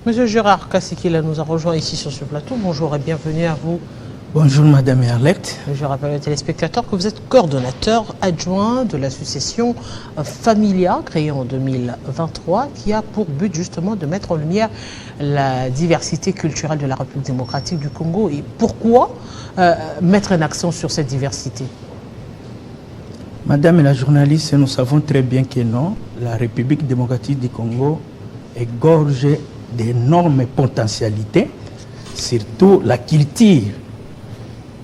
Monsieur Gérard Kassikila nous a rejoint ici sur ce plateau. Bonjour et bienvenue à vous. Bonjour Madame Erlect. Je rappelle aux téléspectateurs que vous êtes coordonnateur adjoint de l'association Familia, créée en 2023, qui a pour but justement de mettre en lumière la diversité culturelle de la République démocratique du Congo. Et pourquoi mettre un accent sur cette diversité? Madame la journaliste, nous savons très bien que non, la République démocratique du Congo est gorgée d'énormes potentialités, surtout la culture,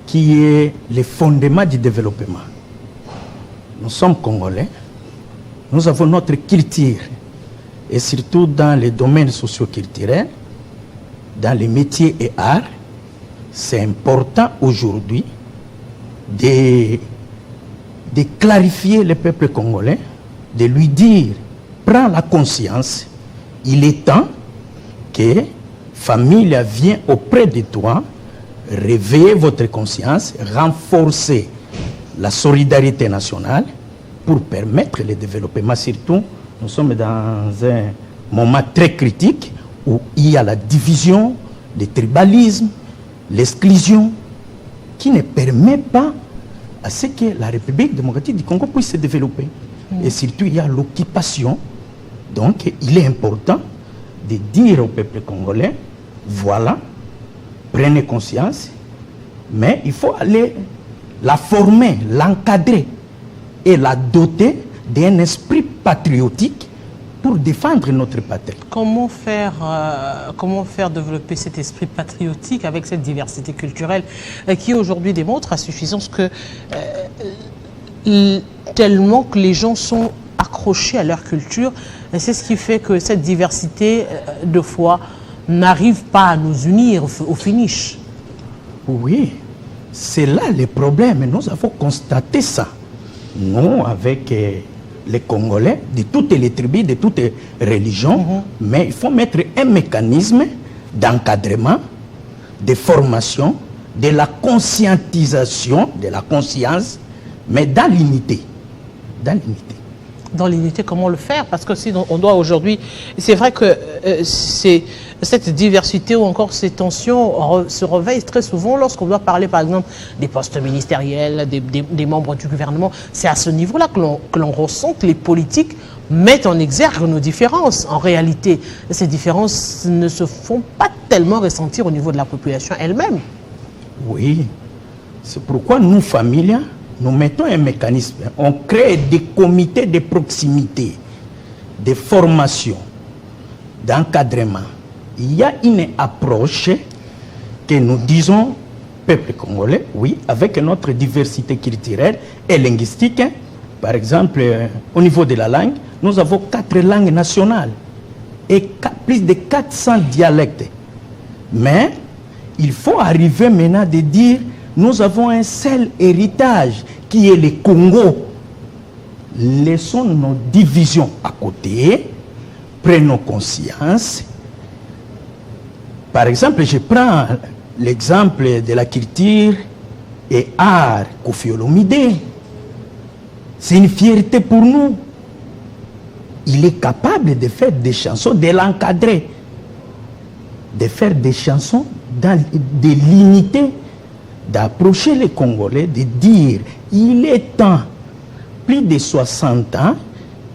qui est le fondement du développement. Nous sommes Congolais, nous avons notre culture, et surtout dans les domaines socio-culturels, dans les métiers et arts, c'est important aujourd'hui de clarifier le peuple congolais, de lui dire, prends la conscience, il est temps que Familia vienne auprès de toi, réveiller votre conscience, renforcer la solidarité nationale pour permettre le développement. Surtout, nous sommes dans un moment très critique où il y a la division, le tribalisme, l'exclusion, qui ne permet pas à ce que la République démocratique du Congo puisse se développer. Et surtout, il y a l'occupation. Donc, il est important de dire au peuple congolais, voilà, prenez conscience, mais il faut aller la former, l'encadrer et la doter d'un esprit patriotique pour défendre notre patrie. Comment faire développer cet esprit patriotique avec cette diversité culturelle qui aujourd'hui démontre à suffisance que tellement que les gens sont accrochés à leur culture, c'est ce qui fait que cette diversité de foi n'arrive pas à nous unir au finish. Oui, c'est là le problème. Nous avons constaté ça. Nous, avec les Congolais, de toutes les tribus, de toutes les religions, mais il faut mettre un mécanisme d'encadrement, de formation, de la conscientisation, de la conscience, mais dans l'unité. Dans l'unité. Dans l'unité, comment le faire? Parce que si on doit aujourd'hui... C'est vrai que cette diversité ou encore ces tensions se réveillent très souvent lorsqu'on doit parler, par exemple, des postes ministériels, des membres du gouvernement. C'est à ce niveau-là que l'on ressent que les politiques mettent en exergue nos différences. En réalité, ces différences ne se font pas tellement ressentir au niveau de la population elle-même. Oui, c'est pourquoi nous, Familia, nous mettons un mécanisme. On crée des comités de proximité, de formation, d'encadrement. Il y a une approche que nous disons, peuple congolais, oui, avec notre diversité culturelle et linguistique. Par exemple, au niveau de la langue, nous avons 4 langues nationales et plus de 400 dialectes. Mais il faut arriver maintenant de dire, nous avons un seul héritage qui est le Congo. Laissons nos divisions à côté, prenons conscience. Par exemple, je prends l'exemple de la culture et art Koffi Olomidé. C'est une fierté pour nous. Il est capable de faire des chansons, de l'encadrer, de faire des chansons de l'unité, d'approcher les Congolais, de dire il est temps, plus de 60 ans,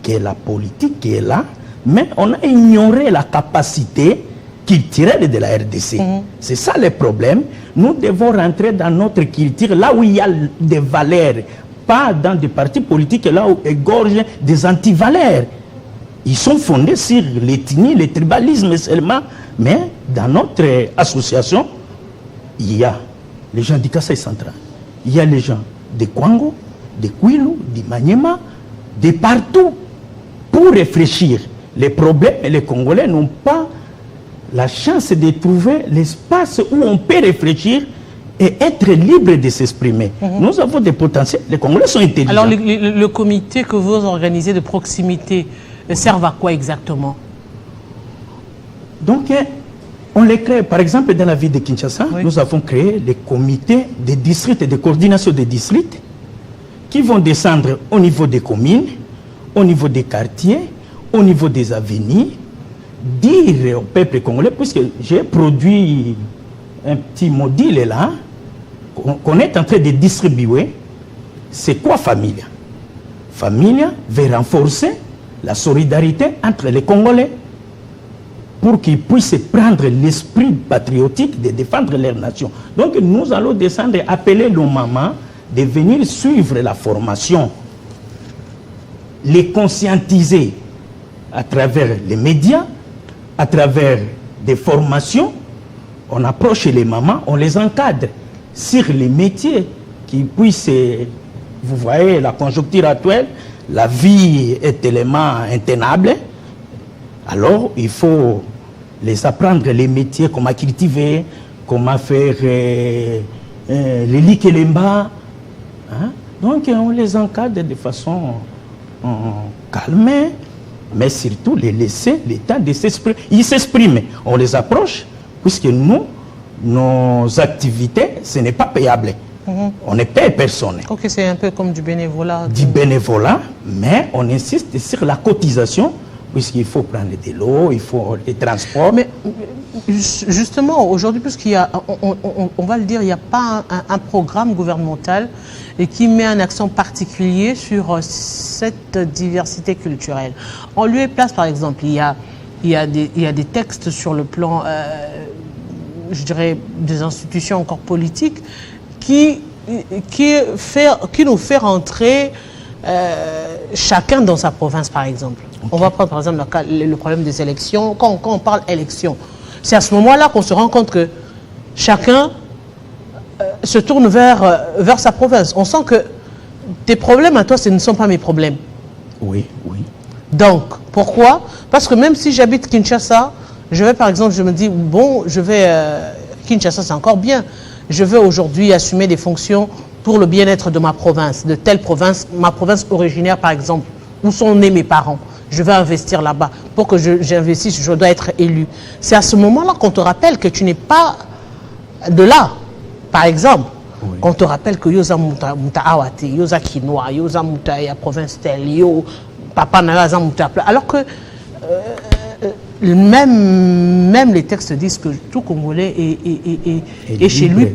que la politique est là, mais on a ignoré la capacité culturelle de la RDC. C'est ça le problème. Nous devons rentrer dans notre culture, là où il y a des valeurs, pas dans des partis politiques, là où égorgent des antivaleurs. Ils sont fondés sur l'ethnie, le tribalisme seulement, mais dans notre association, il y a les gens du Kasaï central, il y a les gens de Kwango, de Kwilu, de Maniema, de partout, pour réfléchir. Les problèmes, et les Congolais n'ont pas la chance de trouver l'espace où on peut réfléchir et être libre de s'exprimer. Nous avons des potentiels, les Congolais sont intelligents. Alors le comité que vous organisez de proximité sert à quoi exactement? Donc, on les crée, par exemple, dans la ville de Kinshasa, nous avons créé les comités de districts et de coordination des districts qui vont descendre au niveau des communes, au niveau des quartiers, au niveau des avenues, dire au peuple congolais, puisque j'ai produit un petit module là, qu'on est en train de distribuer, c'est quoi Familia? Familia veut renforcer la solidarité entre les Congolais pour qu'ils puissent prendre l'esprit patriotique de défendre leur nation. Donc nous allons descendre et appeler nos mamans de venir suivre la formation, les conscientiser à travers les médias, à travers des formations. On approche les mamans, on les encadre sur les métiers qui puissent, vous voyez la conjoncture actuelle, la vie est tellement intenable, alors il faut les apprendre les métiers, comment cultiver, comment faire les likelemba. Hein? Donc on les encadre de façon calme, mais surtout les laisser le temps de s'exprimer. Ils s'expriment, on les approche, puisque nous, nos activités, ce n'est pas payable. On ne paye personne. Ok, c'est un peu comme du bénévolat. Du bénévolat, mais on insiste sur la cotisation, puisqu'il faut prendre de l'eau, il faut les transports. Mais justement, aujourd'hui, puisqu'il y a, on va le dire, il n'y a pas un programme gouvernemental et qui met un accent particulier sur cette diversité culturelle. En lieu et place, par exemple, il y a des textes sur le plan, je dirais, des institutions encore politiques qui nous fait rentrer chacun dans sa province, par exemple. Okay. On va prendre par exemple le problème des élections. Quand on parle élections, c'est à ce moment-là qu'on se rend compte que chacun se tourne vers sa province. On sent que tes problèmes à toi, ce ne sont pas mes problèmes. Oui, oui. Donc, pourquoi? Parce que même si j'habite Kinshasa, je vais par exemple, je me dis, bon, je vais... Kinshasa, c'est encore bien. Je veux aujourd'hui assumer des fonctions pour le bien-être de ma province, de telle province, ma province originaire par exemple, où sont nés mes parents. Je vais investir là-bas. Pour que j'investisse, je dois être élu. C'est à ce moment-là qu'on te rappelle que tu n'es pas de là. Par exemple, oui. Qu'on te rappelle que Yosa Muta Awate, Yosa Kinoa, Yosa Muta ya province telle, Yo Papa Nayaza Muta. Alors que même les textes disent que tout Congolais est chez lui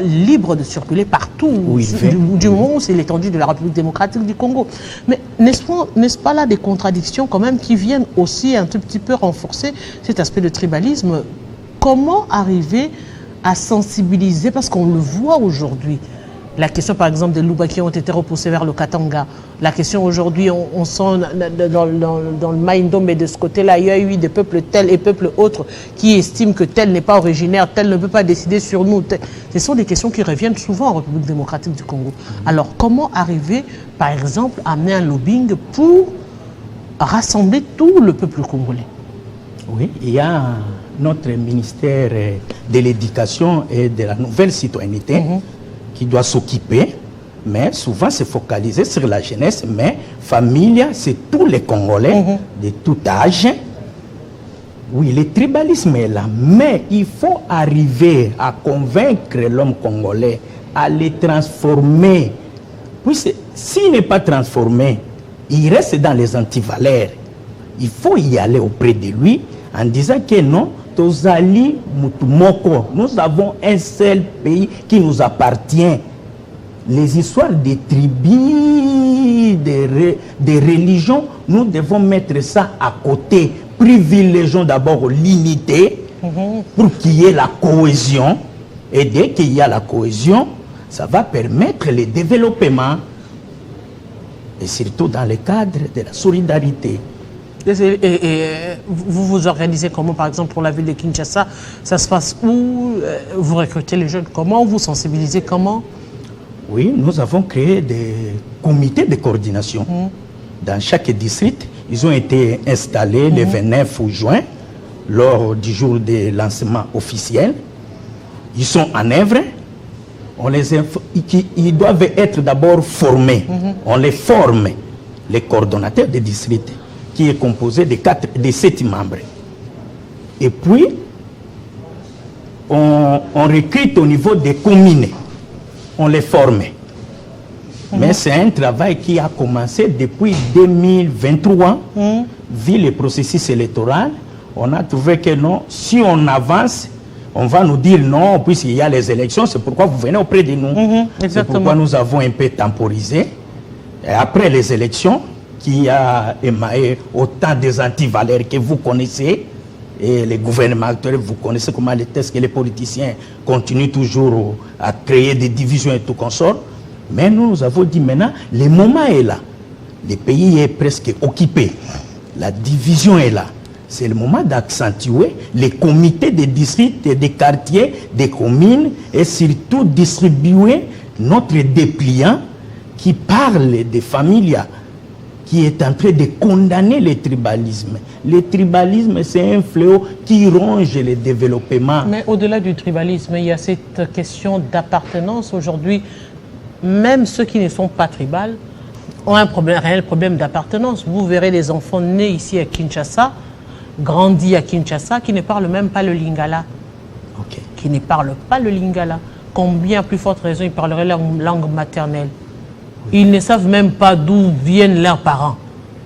libre de circuler partout, oui, du moment où c'est l'étendue de la République démocratique du Congo. Mais n'est-ce pas là des contradictions quand même qui viennent aussi un tout petit peu renforcer cet aspect de tribalisme? Comment arriver à sensibiliser, parce qu'on le voit aujourd'hui, la question par exemple des Louba qui ont été repoussés vers le Katanga, la question aujourd'hui, on sent dans le Maïndombe de ce côté-là, il y a eu des peuples tels et peuples autres qui estiment que tel n'est pas originaire, tel ne peut pas décider sur nous. Ce sont des questions qui reviennent souvent en République démocratique du Congo. Alors comment arriver par exemple à amener un lobbying pour rassembler tout le peuple congolais? Oui, il y a notre ministère de l'Éducation et de la Nouvelle Citoyenneté qui doit s'occuper, mais souvent se focaliser sur la jeunesse, mais Familia, c'est tous les Congolais de tout âge. Oui, le tribalisme est là, mais il faut arriver à convaincre l'homme congolais, à les transformer. Puis s'il n'est pas transformé, il reste dans les antivaleurs. Il faut y aller auprès de lui en disant que non, Tozali Mutumoko, nous avons un seul pays qui nous appartient. Les histoires des tribus, des religions, nous devons mettre ça à côté. Privilégions d'abord l'unité pour qu'il y ait la cohésion. Et dès qu'il y a la cohésion, ça va permettre le développement. Et surtout dans le cadre de la solidarité. Et vous vous organisez comment, par exemple, pour la ville de Kinshasa? Ça se passe où? Vous recrutez les jeunes comment? Vous sensibilisez comment? Oui, nous avons créé des comités de coordination. Dans chaque district, ils ont été installés le 29 juin, lors du jour de lancement officiel. Ils sont en œuvre. Ils doivent être d'abord formés. On les forme, les coordonnateurs des districts, qui est composé de 7 membres. Et puis, on recrute au niveau des communes. On les forme. Mais c'est un travail qui a commencé depuis 2023. Vu le processus électoral, on a trouvé que non, si on avance, on va nous dire non, puisqu'il y a les élections, c'est pourquoi vous venez auprès de nous. C'est pourquoi nous avons un peu temporisé. Et après les élections, qui a émaillé autant des antivaleurs que vous connaissez, et les gouvernements actuels, vous connaissez comment les tests que les politiciens continuent toujours à créer des divisions et tout consort. Mais nous avons dit maintenant, le moment est là. Le pays est presque occupé. La division est là. C'est le moment d'accentuer les comités des districts, des quartiers, des communes et surtout distribuer notre dépliant qui parle des familles, qui est en train de condamner le tribalisme. Le tribalisme, c'est un fléau qui ronge le développement. Mais au-delà du tribalisme, il y a cette question d'appartenance. Aujourd'hui, même ceux qui ne sont pas tribales ont un réel problème d'appartenance. Vous verrez les enfants nés ici à Kinshasa, grandis à Kinshasa, qui ne parlent même pas le lingala. Okay. Qui ne parlent pas le lingala. Combien, à plus forte raison, ils parleraient leur langue maternelle? Ils ne savent même pas d'où viennent leurs parents.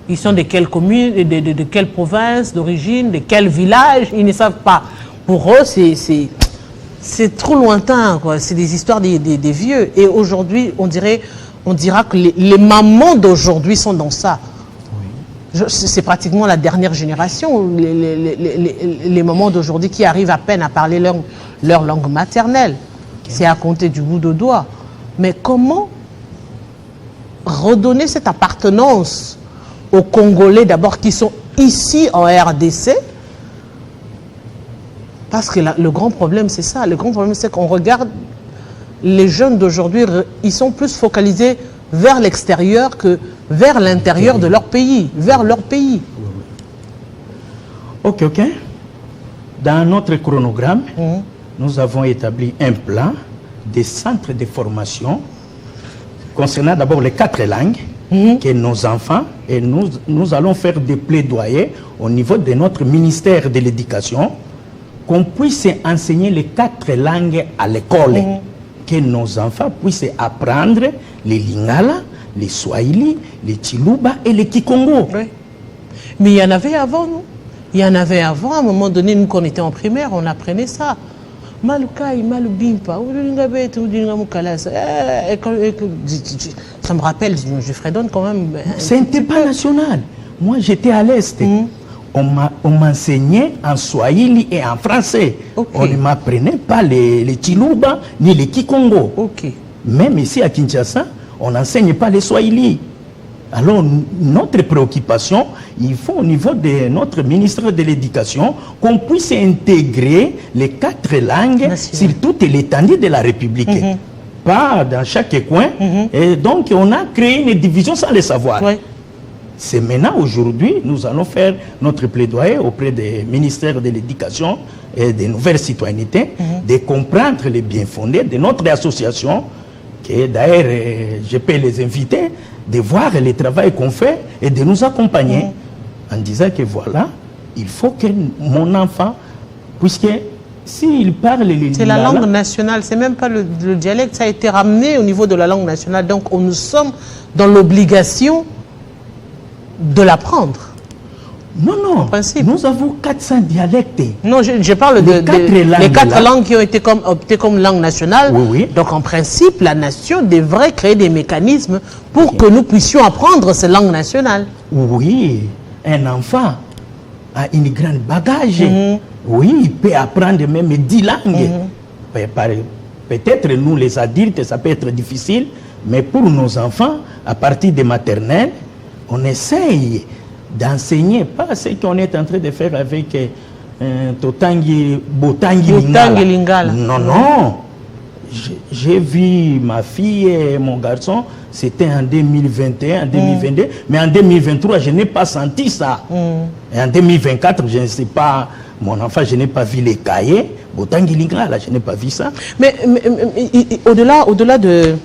Ils sont de quelle commune, de quelle province d'origine, de quel village, ils ne savent pas. Pour eux, c'est trop lointain, c'est des histoires des vieux. Et aujourd'hui, on dira que les mamans d'aujourd'hui sont dans ça. Oui. C'est pratiquement la dernière génération, les mamans d'aujourd'hui qui arrivent à peine à parler leur langue maternelle. Okay. C'est à compter du bout de doigt. Mais comment redonner cette appartenance aux Congolais d'abord qui sont ici en RDC, parce que le grand problème c'est ça, le grand problème c'est qu'on regarde les jeunes d'aujourd'hui, ils sont plus focalisés vers l'extérieur que vers l'intérieur de leur pays, vers leur pays. Ok. Dans notre chronogramme, nous avons établi un plan des centres de formation concernant d'abord les 4 langues que nos enfants, et nous allons faire des plaidoyers au niveau de notre ministère de l'Éducation, qu'on puisse enseigner les 4 langues à l'école, que nos enfants puissent apprendre les lingala, les swahili, les chiluba et les kikongo. Oui. Mais il y en avait avant, nous. Il y en avait avant, à un moment donné, nous, quand on était en primaire, on apprenait ça. Malukai, Malubimpa, ça me rappelle, je fredonne quand même. C'était pas national. Moi, j'étais à l'Est. On m'enseignait en swahili et en français. Okay. On ne m'apprenait pas les chiluba ni les kikongo. Okay. Même ici à Kinshasa, on n'enseigne pas les swahili. Alors, notre préoccupation, il faut au niveau de notre ministre de l'Éducation qu'on puisse intégrer les 4 langues sur toute l'étendue de la République. Pas dans chaque coin. Et donc, on a créé une division sans le savoir. Ouais. C'est maintenant, aujourd'hui, nous allons faire notre plaidoyer auprès des ministères de l'Éducation et des nouvelles citoyennetés, de comprendre les bien-fondés de notre association, qui d'ailleurs, je peux les inviter, de voir le travail qu'on fait et de nous accompagner en disant que voilà, il faut que mon enfant, puisque s'il parle le lingala... C'est la langue nationale, c'est même pas le dialecte, ça a été ramené au niveau de la langue nationale, donc nous sommes dans l'obligation de l'apprendre. Non, non, nous avons 400 dialectes. Non, je parle des 4 langues qui ont été optées comme langue nationale. Oui, oui. Donc en principe, la nation devrait créer des mécanismes pour que nous puissions apprendre ces langues nationales. Oui, un enfant a une grande bagage. Oui, il peut apprendre même 10 langues. Peut-être nous les adultes, ça peut être difficile, mais pour nos enfants, à partir des maternelles, on essaye d'enseigner, pas ce qu'on est en train de faire avec Botangi Lingala. Non, non. J'ai vu ma fille et mon garçon, c'était en 2021, en 2022, mais en 2023, je n'ai pas senti ça. Et en 2024, je ne sais pas, mon enfant, je n'ai pas vu les cahiers. Botangi Lingala, je n'ai pas vu ça. Mais au-delà de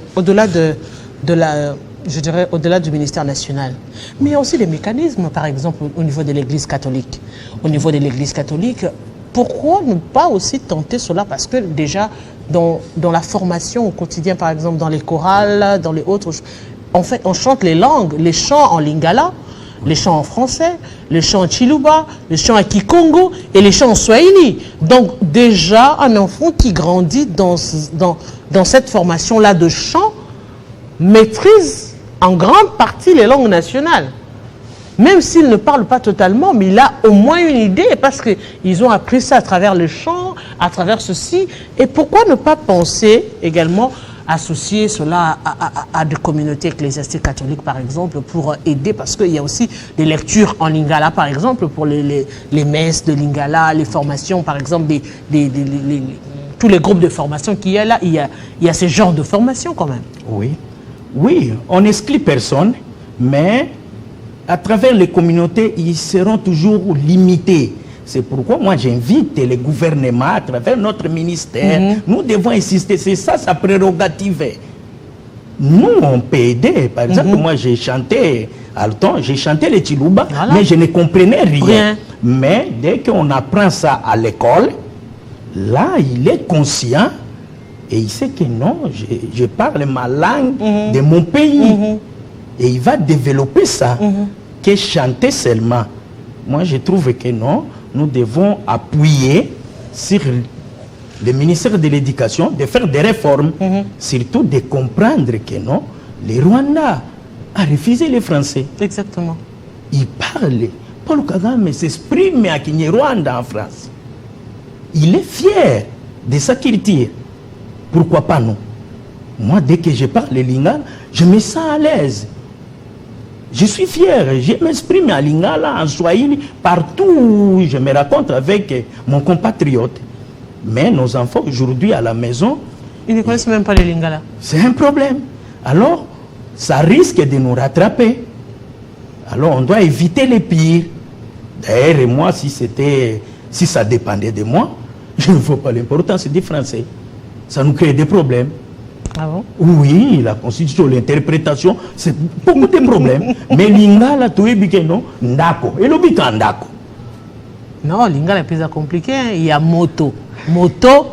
la... Je dirais au-delà du ministère national. Mais il y a aussi des mécanismes, par exemple, au niveau de l'Église catholique. Au niveau de l'Église catholique, pourquoi ne pas aussi tenter cela? Parce que déjà, dans la formation au quotidien, par exemple, dans les chorales, dans les autres, en fait, on chante les langues, les chants en lingala. les chants en français, les chants en Chiluba, les chants en Kikongo et les chants en Swahili. Donc déjà, un enfant qui grandit dans cette formation-là de chant maîtrise en grande partie les langues nationales. Même s'il ne parle pas totalement, mais il a au moins une idée parce qu'ils ont appris ça à travers le chant, à travers ceci. Et pourquoi ne pas penser également associer cela à des communautés ecclésiastiques catholiques, par exemple, pour aider, parce qu'il y a aussi des lectures en lingala, par exemple, pour les messes de lingala, les formations, par exemple, tous les groupes de formation qu'il y a là, il y a ce genre de formation quand même. Oui, on n'exclut personne, mais à travers les communautés, ils seront toujours limités. C'est pourquoi moi j'invite les gouvernements à travers notre ministère. Nous devons insister, c'est ça sa prérogative. Nous on peut aider. Par exemple, moi j'ai chanté Alton, j'ai chanté les Chiluba, voilà. Mais je ne comprenais rien. Mais dès qu'on apprend ça à l'école, là il est conscient et il sait que non, je parle ma langue de mon pays. Et il va développer ça, que chanter seulement. Moi je trouve que non. Nous devons appuyer sur le ministère de l'Éducation de faire des réformes, surtout de comprendre que non, le Rwanda a refusé les Français. Exactement. Il parle. Paul Kagame s'exprime à Kinyarwanda en France. Il est fier de sa culture. Pourquoi pas nous? Moi, dès que je parle le lingala, je me sens à l'aise. Je suis fier, je m'exprime en lingala, en swahili, partout où je me raconte avec mon compatriote. Mais nos enfants aujourd'hui à la maison... Ils ne connaissent même pas le lingala. C'est un problème. Alors, ça risque de nous rattraper. Alors, on doit éviter les pires. D'ailleurs, moi, si ça dépendait de moi, je ne vois pas l'importance du français. Ça nous crée des problèmes. Ah bon? Oui, la constitution, l'interprétation, c'est beaucoup de problèmes. Mais lingala, tu es non, ndako. Et le bika ndako. Non, lingala est plus compliqué. Il y a moto. Moto,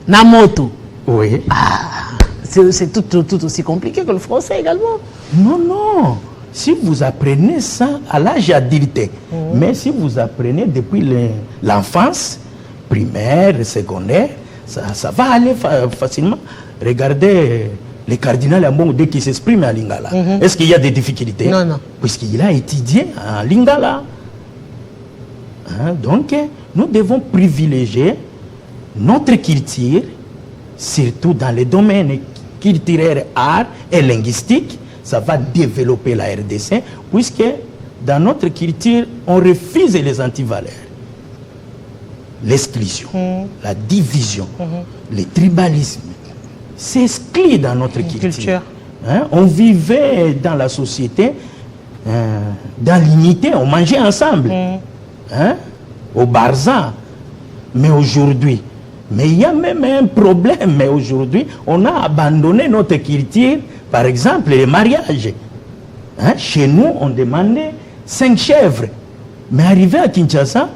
na moto. Oui. Ah, c'est tout aussi compliqué que le français également. Non. Si vous apprenez ça à l'âge adulte, mais si vous apprenez depuis l'enfance, primaire, secondaire, ça va aller facilement. Regardez le cardinal Ambongo dès qu'il s'exprime en lingala. Est-ce qu'il y a des difficultés? Non. Puisqu'il a étudié en lingala. Donc, nous devons privilégier notre culture, surtout dans les domaines culturels, art et linguistique. Ça va développer la RDC, puisque dans notre culture, on refuse les antivaleurs. L'exclusion, la division, le tribalisme. C'est exclu dans notre culture. On vivait dans la société, dans l'unité, on mangeait ensemble, au Barza. Mais aujourd'hui, il y a même un problème. Mais aujourd'hui, on a abandonné notre culture, par exemple, les mariages. Chez nous, on demandait 5 chèvres. Mais arrivé à Kinshasa,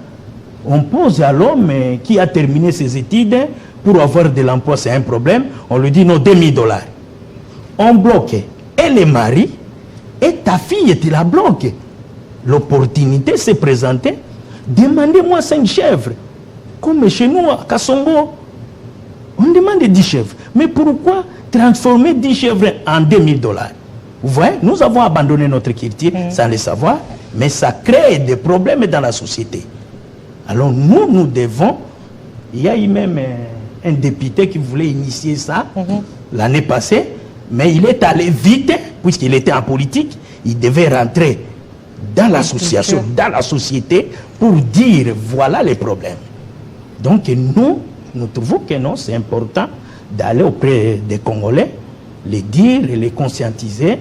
on pose à l'homme qui a terminé ses études pour avoir de l'emploi, c'est un problème. On lui dit non, $2000. On bloque et les maris et ta fille, tu la bloques. L'opportunité s'est présentée. Demandez-moi 5 chèvres. Comme chez nous à Kassongo, on demande 10 chèvres. Mais pourquoi transformer 10 chèvres en $2000? Vous voyez, nous avons abandonné notre culture sans le savoir, mais ça crée des problèmes dans la société. Alors nous devons, il y a eu même un député qui voulait initier ça l'année passée, mais il est allé vite, puisqu'il était en politique, il devait rentrer dans l'association, dans la société, pour dire voilà les problèmes. Donc nous trouvons que non, c'est important d'aller auprès des Congolais, les dire, les conscientiser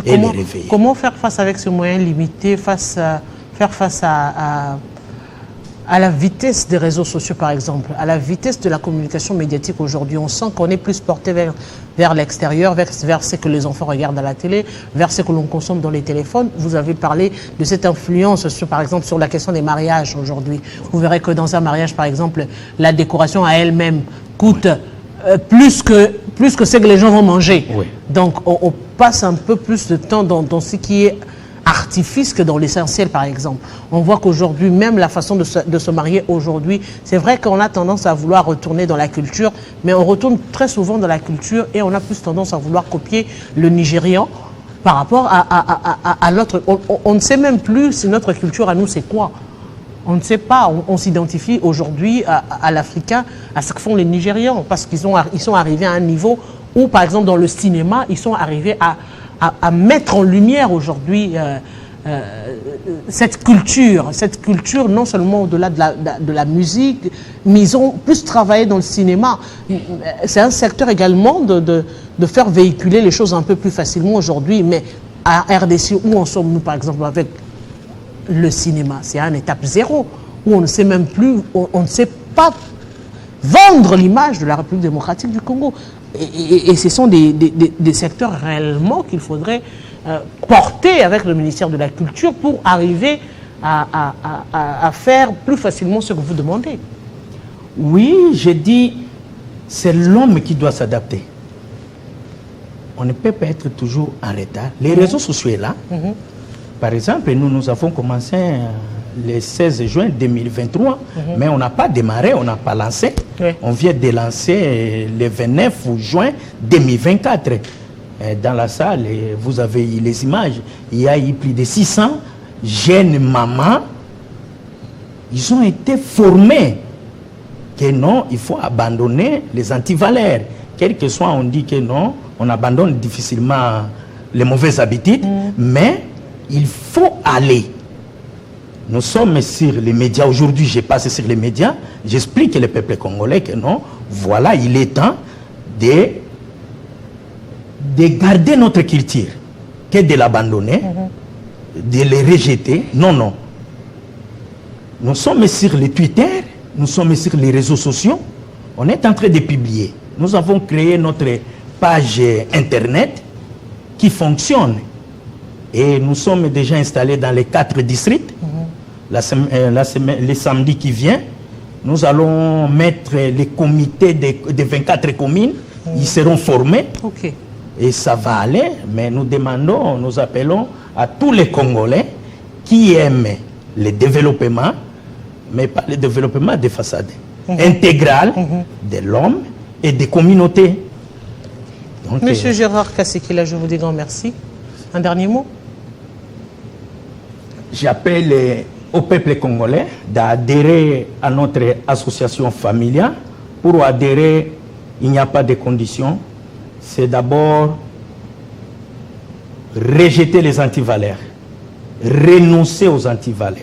et les réveiller. Comment faire face avec ce moyen limité, faire face à la vitesse des réseaux sociaux, par exemple, à la vitesse de la communication médiatique aujourd'hui? On sent qu'on est plus porté vers l'extérieur, vers ce que les enfants regardent à la télé, vers ce que l'on consomme dans les téléphones. Vous avez parlé de cette influence, par exemple, sur la question des mariages aujourd'hui. Vous verrez que dans un mariage, par exemple, la décoration à elle-même coûte plus que ce que les gens vont manger. Oui. Donc, on passe un peu plus de temps dans ce qui est artifice que dans l'essentiel, par exemple. On voit qu'aujourd'hui, même la façon de se marier aujourd'hui, c'est vrai qu'on a tendance à vouloir retourner dans la culture, mais on retourne très souvent dans la culture et on a plus tendance à vouloir copier le Nigérian par rapport à l'autre. On ne sait même plus si notre culture à nous, c'est quoi. On ne sait pas, on s'identifie aujourd'hui à l'Africain, à ce que font les Nigérians, parce qu'ils sont arrivés à un niveau où, par exemple, dans le cinéma, ils sont arrivés à mettre en lumière aujourd'hui cette culture non seulement au-delà de la musique, mais ils ont plus travaillé dans le cinéma. C'est un secteur également de faire véhiculer les choses un peu plus facilement aujourd'hui, mais à RDC, où en sommes-nous, par exemple, avec le cinéma? C'est à une étape zéro, où on ne sait même plus, on ne sait pas vendre l'image de la République démocratique du Congo. Et ce sont des secteurs réellement qu'il faudrait porter avec le ministère de la Culture pour arriver à faire plus facilement ce que vous demandez. Oui, je dis, c'est l'homme qui doit s'adapter. On ne peut pas être toujours en retard. Les réseaux sociaux sont là. Par exemple, nous avons commencé le 16 juin 2023, mais on n'a pas démarré, on n'a pas lancé. On vient de lancer le 29 juin 2024. Dans la salle, vous avez eu les images, il y a eu plus de 600 jeunes mamans. Ils ont été formés que non, il faut abandonner les antivaleurs. Quel que soit, on dit que non, on abandonne difficilement les mauvaises habitudes, mais il faut aller. Nous sommes sur les médias. Aujourd'hui, je passe sur les médias. J'explique au peuple congolais que non, voilà, il est temps de garder notre culture, que de l'abandonner, de les rejeter. Non, non. Nous sommes sur les Twitter, nous sommes sur les réseaux sociaux. On est en train de publier. Nous avons créé notre page Internet qui fonctionne. Et nous sommes déjà installés dans les 4 districts. Les samedis qui viennent, nous allons mettre les comités des 24 communes. Ils seront formés. Et ça va aller. Mais nous demandons, nous appelons à tous les Congolais qui aiment le développement, mais pas le développement des façades, intégral de l'homme et des communautés. Donc, Monsieur Gérard Kassekila, je vous dis grand merci. Un dernier mot? J'appelle au peuple congolais d'adhérer à notre association familiale. Pour adhérer, il n'y a pas de conditions. C'est d'abord rejeter les antivaleurs, renoncer aux antivaleurs.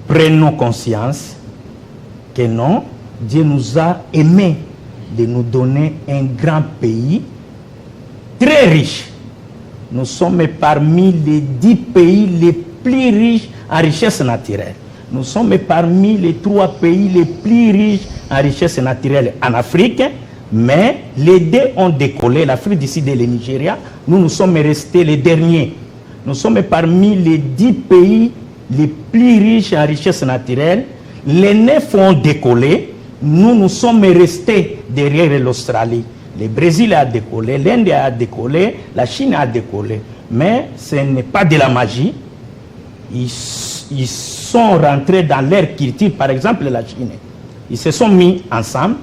Prenons conscience que non, Dieu nous a aimés de nous donner un grand pays très riche. Nous sommes parmi les 10 pays les plus riches en richesse naturelle. Nous sommes parmi les 3 pays les plus riches en richesse naturelle en Afrique, mais les 2 ont décollé, l'Afrique du Sud et le Nigeria. Nous sommes restés les derniers. Nous sommes parmi les 10 pays les plus riches en richesse naturelle. Les 9 ont décollé. Nous sommes restés derrière l'Australie. Le Brésil a décollé, l'Inde a décollé, la Chine a décollé. Mais ce n'est pas de la magie. Ils sont rentrés dans leur culture, par exemple la Chine. Ils se sont mis ensemble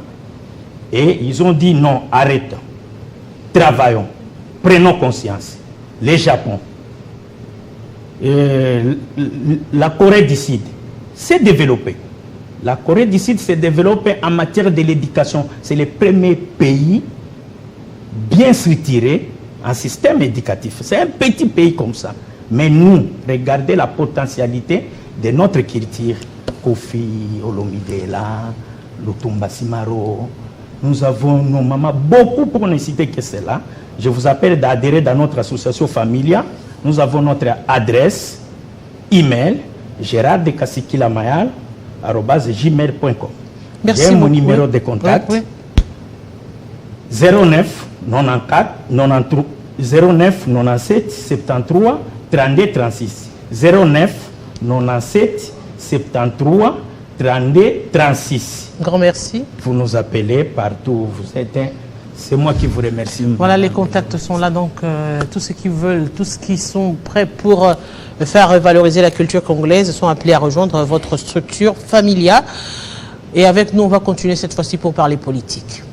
et ils ont dit non, arrêtons, travaillons, prenons conscience. Le Japon, la Corée du Sud s'est développée. La Corée du Sud s'est développée en matière de l'éducation. C'est le premier pays bien structuré en système éducatif. C'est un petit pays comme ça. Mais nous, regardez la potentialité de notre culture. Kofi Olomide là, Lutumba Simaro. Nous avons nos mamans, beaucoup pour ne citer que cela. Je vous appelle d'adhérer dans notre association familiale. Nous avons notre adresse, email, gérard.de-kassikila-mayal@gmail.com. Merci. J'ai mon numéro de contact. 09 94 93 09 97 73 32 36. 09 97 73 32 36. Grand merci. Vous nous appelez partout où vous êtes. C'est moi qui vous remercie. Voilà, les contacts sont là, donc tous ceux qui veulent, tous ceux qui sont prêts pour faire valoriser la culture congolaise sont appelés à rejoindre votre structure familiale. Et avec nous, on va continuer cette fois-ci pour parler politique.